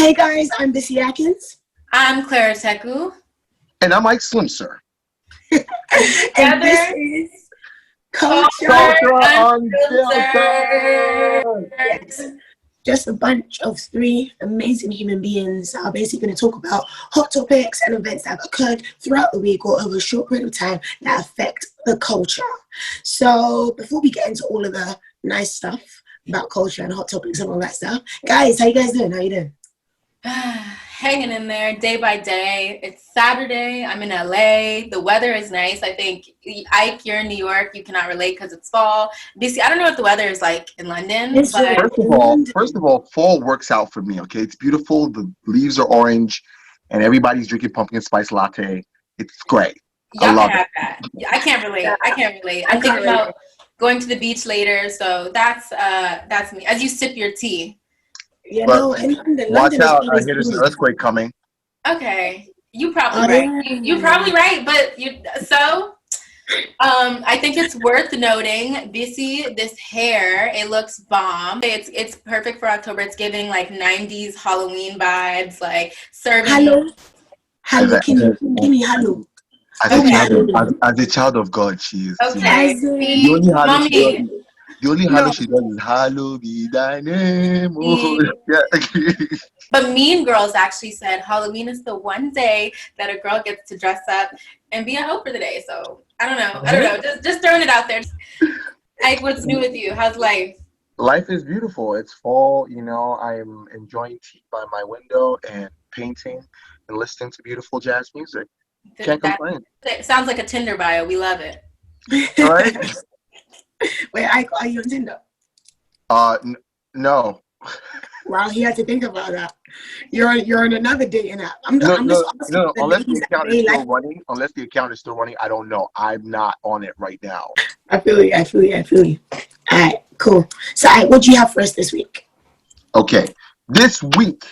Hey guys, I'm Bissy Atkins. I'm Clara Teku. And I'm Mike Slim, sir. And this is Culture Unfiltered. Yes. Just a bunch of three amazing human beings are basically going to talk about hot topics and events that have occurred throughout the week or over a short period of time that affect the culture. So before we get into all of the nice stuff about culture and hot topics and all that stuff, guys, how you guys doing? How you doing? Hanging in there day by day. It's Saturday. I'm in LA. The weather is nice. I think, Ike, you're in New York. You cannot relate because it's fall. DC, I don't know what the weather is like in London. But First of all, fall works out for me, okay? It's beautiful. The leaves are orange, and everybody's drinking pumpkin spice latte. It's great. I love it. That. I can't relate. I'm thinking about going to the beach later, so that's me. As you sip your tea. You know, watch out! I hear there's an earthquake coming. Okay, you probably right. You're probably right, but I think it's worth noting, Bissy, this hair, it looks bomb. It's perfect for October. It's giving like 90s Halloween vibes, like serving. Hello, give me hello. As a child of God, she is. Okay, The only hello she does is "Hallowed be thy name." Oh, yeah. But Mean Girls actually said Halloween is the one day that a girl gets to dress up and be a hoe for the day. So I don't know. Just throwing it out there. Like, what's new with you? How's life? Life is beautiful. It's fall. You know, I'm enjoying tea by my window and painting and listening to beautiful jazz music. Can't complain. It sounds like a Tinder bio. We love it. All right. Wait, are you on Tinder? No. Wow, he had to think about that. You're on another dating app. No. Unless the account is still running, I don't know. I'm not on it right now. I feel you. All right, cool. So, what do you have for us this week? Okay, this week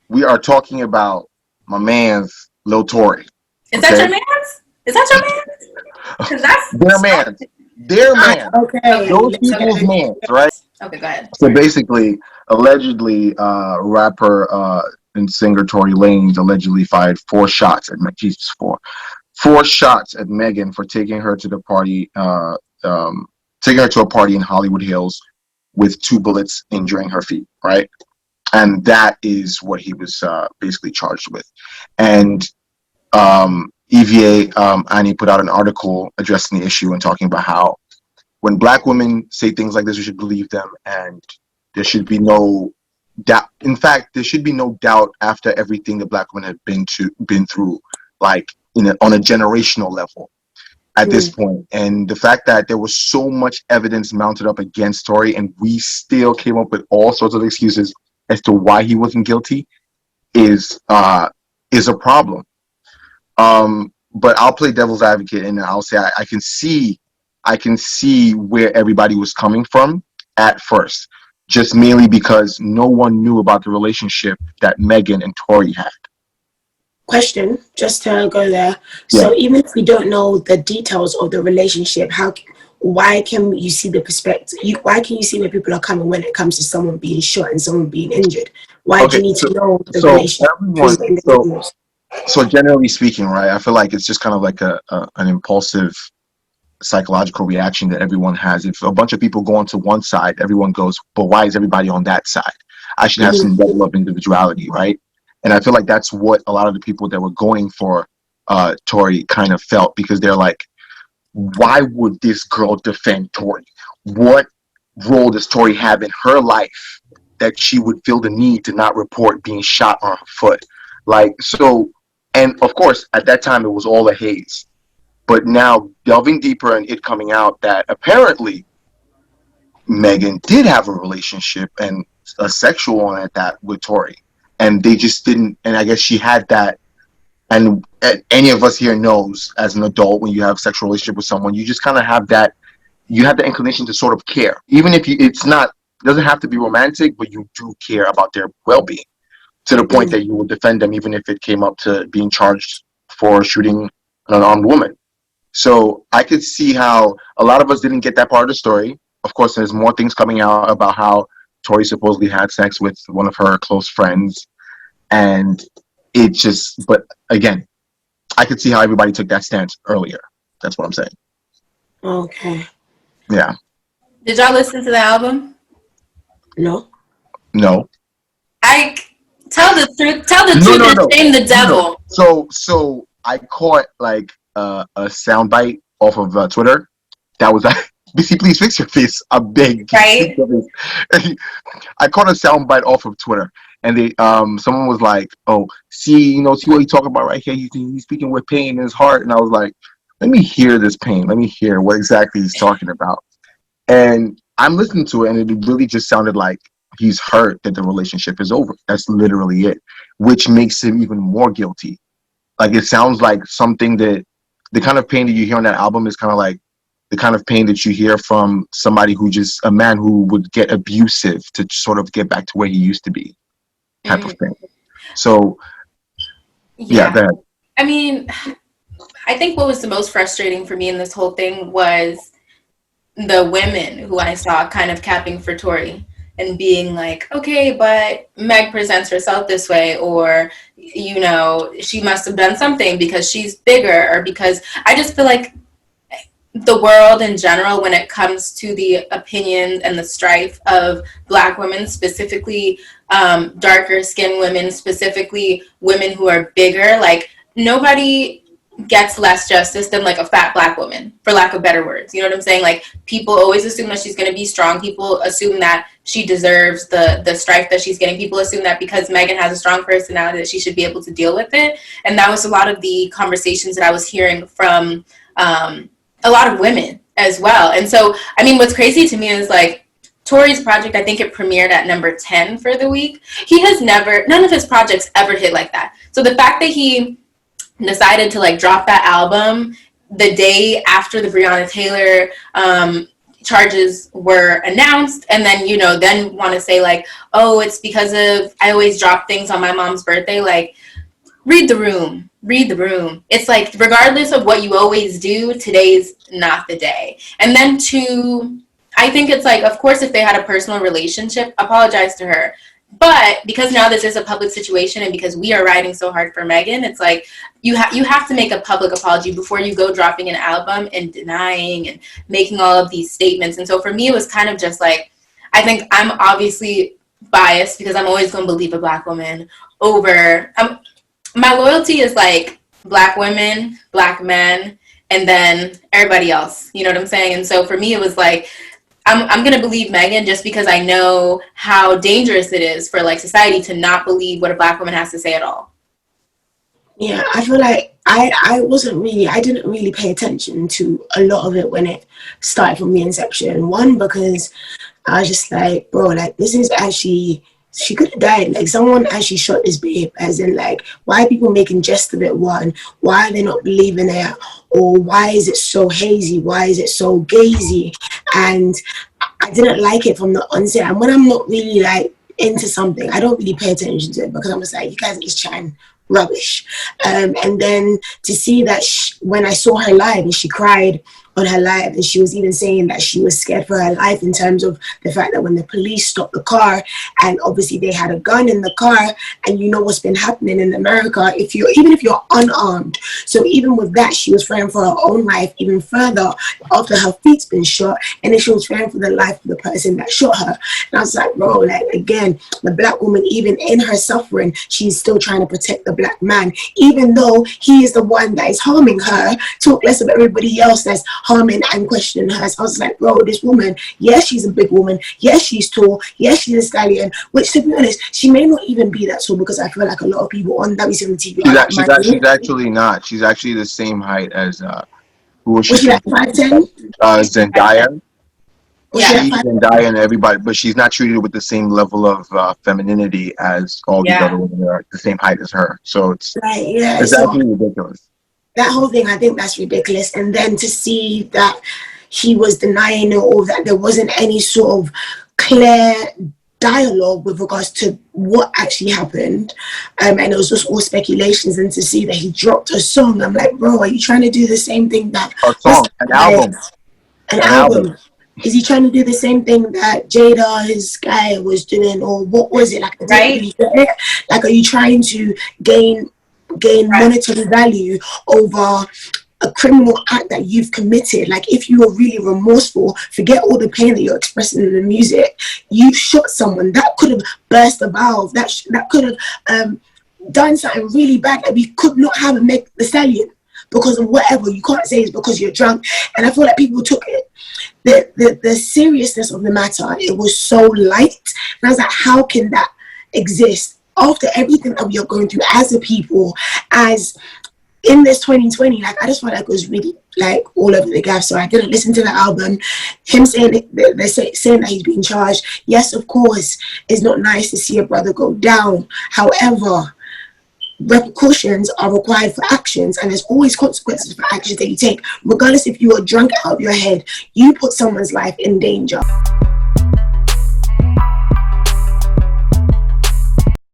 we are talking about my man's Lil Tory. Is that your man's? Because that's their man. Their man. Okay. Those people's man, right? Okay, go ahead. So basically, allegedly, rapper and singer Tory Lanez allegedly fired four shots at Megan for taking her to the party, taking her to a party in Hollywood Hills with 2 bullets injuring her feet, right? And that is what he was basically charged with. And EVA Annie put out an article addressing the issue and talking about how when Black women say things like this, we should believe them, and there should be no doubt. In fact, there should be no doubt after everything that Black women have been through, like on a generational level at this point. And the fact that there was so much evidence mounted up against Tory, and we still came up with all sorts of excuses as to why he wasn't guilty is a problem. But I'll play devil's advocate, and I'll say I can see where everybody was coming from at first, just mainly because no one knew about the relationship that Megan and Tory had. Question, just to go there. Yeah. So even if we don't know the details of the relationship, why can you see the perspective? Why can you see where people are coming when it comes to someone being shot and someone being injured? Why do you need to know the relationship? So generally speaking, right, I feel like it's just kind of like an impulsive psychological reaction that everyone has. If a bunch of people go onto one side, everyone goes, but why is everybody on that side? I should have some level of individuality, right? And I feel like that's what a lot of the people that were going for Tory kind of felt, because they're like, why would this girl defend Tory? What role does Tory have in her life that she would feel the need to not report being shot on her foot? Like, so, and of course, at that time, it was all a haze. But now, delving deeper and it coming out that apparently Megan did have a relationship, and a sexual one at that, with Tory. And they just didn't, and I guess she had that, and any of us here knows, as an adult, when you have a sexual relationship with someone, you just kind of have that, you have the inclination to sort of care. Even if it doesn't have to be romantic, but you do care about their well-being, to the point that you will defend them even if it came up to being charged for shooting an unarmed woman. So I could see how a lot of us didn't get that part of the story. Of course, there's more things coming out about how Tory supposedly had sex with one of her close friends. And it just, but again, I could see how everybody took that stance earlier. That's what I'm saying. Okay. Yeah. Did y'all listen to the album? No. No. Tell the truth. Tell the truth and shame the devil. So I caught like a soundbite off of Twitter. That was like, BC, please fix your face. I'm big. Right. I caught a soundbite off of Twitter, and they someone was like, "Oh, see what he's talking about right here. He's speaking with pain in his heart." And I was like, "Let me hear this pain. Let me hear what exactly he's talking about." And I'm listening to it, and it really just sounded like he's hurt that the relationship is over. That's literally it, which makes him even more guilty. Like, it sounds like something that the kind of pain that you hear on that album is kind of like the kind of pain that you hear from somebody a man who would get abusive to sort of get back to where he used to be, type of thing. So, yeah, go ahead. I mean, I think what was the most frustrating for me in this whole thing was the women who I saw kind of capping for Tory and being like, okay, but Meg presents herself this way, or, she must have done something because she's bigger, or because I just feel like the world in general, when it comes to the opinions and the strife of Black women, specifically darker skinned women, specifically women who are bigger, like, nobody gets less justice than like a fat Black woman, for lack of better words. You know what I'm saying? Like, people always assume that she's going to be strong. People assume that she deserves the strife that she's getting. People assume that because Megan has a strong personality that she should be able to deal with it. And that was a lot of the conversations that I was hearing from a lot of women as well. And so, I mean, what's crazy to me is like Tory's project, I think it premiered at number 10 for the week. None of his projects ever hit like that. So the fact that he decided to like drop that album the day after the Breonna Taylor charges were announced, and then then want to say like, oh, it's because of I always drop things on my mom's birthday. Like, read the room. It's like, regardless of what you always do, today's not the day. And then I think it's like, of course, if they had a personal relationship, apologize to her. But because now this is a public situation, and because we are riding so hard for Megan, it's like you have to make a public apology before you go dropping an album and denying and making all of these statements. And so for me, it was kind of just like, I think I'm obviously biased because I'm always going to believe a Black woman over. My loyalty is like Black women, Black men, and then everybody else. You know what I'm saying? And so for me, it was like, I'm going to believe Megan just because I know how dangerous it is for like society to not believe what a Black woman has to say at all. Yeah, I feel like I didn't really pay attention to a lot of it when it started from the inception. One, because I was just like, bro, like, this is actually, she could have died. Like, someone actually shot this babe, as in, like, why are people making jest of it? One, why are they not believing it? Or why is it so hazy? Why is it so gazy? And I didn't like it from the onset. And when I'm not really, like, into something, I don't really pay attention to it, because I'm just like, you guys are just chatting rubbish. And then to see that when I saw her live and she cried on her live, and she was even saying that she was scared for her life, in terms of the fact that when the police stopped the car, and obviously they had a gun in the car, and you know what's been happening in America even if you're unarmed. So even with that, she was fearing for her own life even further after her feet's been shot, and then she was fearing for the life of the person that shot her. And I was like, bro, like, again, the Black woman, even in her suffering, she's still trying to protect the Black man, even though he is the one that is harming her. Talk less of everybody else that's harming and questioning her. So I was like, bro, this woman, yes, she's a big woman, yes, she's tall, yes, she's a stallion, which, to be honest, she may not even be that tall, because I feel like a lot of people on WCMTV she's actually not. She's actually the same height as who was she? Was she like 5'10"? Zendaya. Yeah. She's Zendaya and everybody, but she's not treated with the same level of femininity as all these other women that are the same height as her. So it's actually ridiculous. That whole thing, I think that's ridiculous. And then to see that he was denying it, or that there wasn't any sort of clear dialogue with regards to what actually happened, and it was just all speculations, and to see that he dropped a song, I'm like, bro, are you trying to do the same thing that an album? Is he trying to do the same thing that Jada, his guy, was doing, or what was it? Like, I didn't really get it. Like, are you trying to gain monetary value over a criminal act that you've committed? Like, if you are really remorseful, forget all the pain that you're expressing in the music. You shot someone that could have burst a valve. That could have done something really bad that we could not have and make the Stallion because of whatever. You can't say it's because you're drunk. And I feel like people took it, the seriousness of the matter, it was so light. And I was like, how can that exist after everything that we are going through as a people, as in this 2020? Like, I just felt like it was really like all over the gap. So I didn't listen to the album. Him saying they're saying that he's being charged. Yes, of course, it's not nice to see a brother go down. However, repercussions are required for actions, and there's always consequences for actions that you take. Regardless if you are drunk out of your head, you put someone's life in danger.